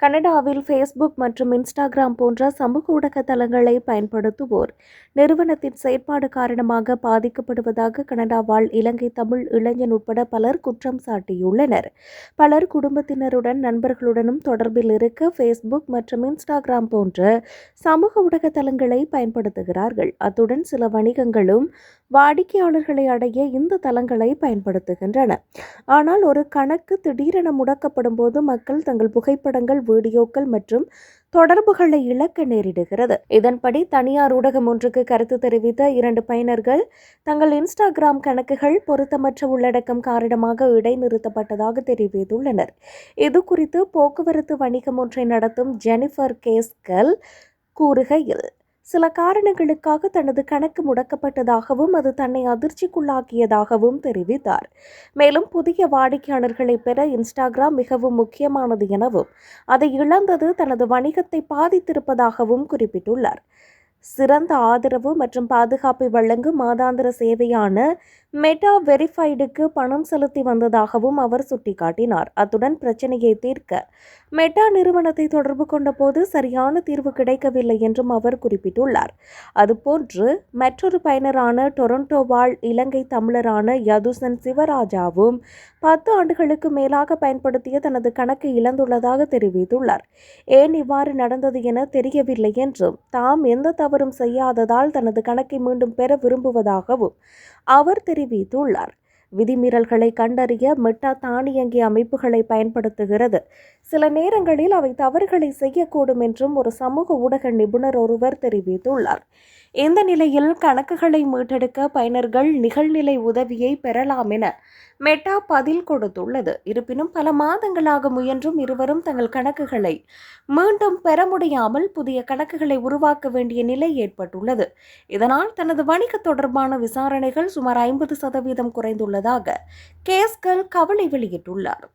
கனடாவில் ஃபேஸ்புக் மற்றும் இன்ஸ்டாகிராம் போன்ற சமூக ஊடக தளங்களை பயன்படுத்துவோர் நிறுவனத்தின் செயற்பாடு காரணமாக பாதிக்கப்படுவதாக கனடா வாழ் இலங்கை தமிழ் இளைஞன் உட்பட பலர் குற்றம் சாட்டியுள்ளனர். பலர் குடும்பத்தினருடன் நண்பர்களுடனும் தொடர்பில் இருக்க ஃபேஸ்புக் மற்றும் இன்ஸ்டாகிராம் போன்ற சமூக ஊடக தளங்களை பயன்படுத்துகிறார்கள். அத்துடன் சில வணிகங்களும் வாடிக்கையாளர்களை அடைய இந்த தளங்களை பயன்படுத்துகின்றன. ஆனால் ஒரு கணக்கு திடீரென முடக்கப்படும் போது மக்கள் தங்கள் புகைப்படங்கள், வீடியோக்கள் மற்றும் தொடர்புகளை இழக்க நேரிடுகிறது. இதன்படி தனியார் ஊடகம் ஒன்றுக்கு கருத்து தெரிவித்த 2 பயனர்கள் தங்கள் இன்ஸ்டாகிராம் கணக்குகள் பொருத்தமற்ற உள்ளடக்கம் காரணமாக இடைநிறுத்தப்பட்டதாக தெரிவித்துள்ளனர். இதுகுறித்து போக்குவரத்து வணிகம் ஒன்றை நடத்தும் ஜெனிஃபர் கேஸ்கல் கூறுகையில், சில காரணங்களுக்காக தனது கணக்கு முடக்கப்பட்டதாகவும் அது தன்னை அதிர்ச்சிக்குள்ளாக்கியதாகவும் தெரிவித்தார். மேலும் புதிய வாடிக்கையாளர்களை பெற இன்ஸ்டாகிராம் மிகவும் முக்கியமானது எனவும் அதை இழந்தது தனது வணிகத்தை பாதித்திருப்பதாகவும் குறிப்பிட்டுள்ளார். சிறந்த ஆதரவு மற்றும் பாதுகாப்பை வழங்கும் மாதாந்திர சேவையான மெட்டா வெரிஃபைடுக்கு பணம் செலுத்தி வந்ததாகவும் அவர் சுட்டிக்காட்டினார். அத்துடன் பிரச்சினையை தீர்க்க மெட்டா நிறுவனத்தை தொடர்பு கொண்ட போது சரியான தீர்வு கிடைக்கவில்லை என்றும் அவர் குறிப்பிட்டுள்ளார். அதுபோன்று மற்றொரு பயனரான டொரண்டோ வாழ் இலங்கை தமிழரான யதுசன் சிவராஜாவும் 10 ஆண்டுகளுக்கு மேலாக பயன்படுத்திய தனது கணக்கை இழந்துள்ளதாக தெரிவித்துள்ளார். ஏன் இவ்வாறு நடந்தது என தெரியவில்லை என்றும் தாம் எந்த தவறும் செய்யாததால் தனது கணக்கை மீண்டும் பெற விரும்புவதாகவும் அவர் தெரிவித்துள்ளார். விதிமீறல்களை கண்டறிய மெட்டா தானியங்கி அமைப்புகளை பயன்படுத்துகிறது. சில நேரங்களில் அவை தவறுகளை செய்யக்கூடும் என்றும் ஒரு சமூக ஊடக நிபுணர் ஒருவர் தெரிவித்துள்ளார். இந்த நிலையில் கணக்குகளை மீட்டெடுக்க பயனர்கள் நிகழ்நிலை உதவியை பெறலாம் என மெட்டா பதில் கொடுத்துள்ளது. இருப்பினும் பல மாதங்களாக முயன்றும் இருவரும் தங்கள் கணக்குகளை மீண்டும் பெற முடியாமல் புதிய கணக்குகளை உருவாக்க வேண்டிய நிலை ஏற்பட்டுள்ளது. இதனால் தனது வணிக தொடர்பான விசாரணைகள் சுமார் 50% குறைந்துள்ளதாக கேஸ்கல் கவலை வெளியிட்டுள்ளார்.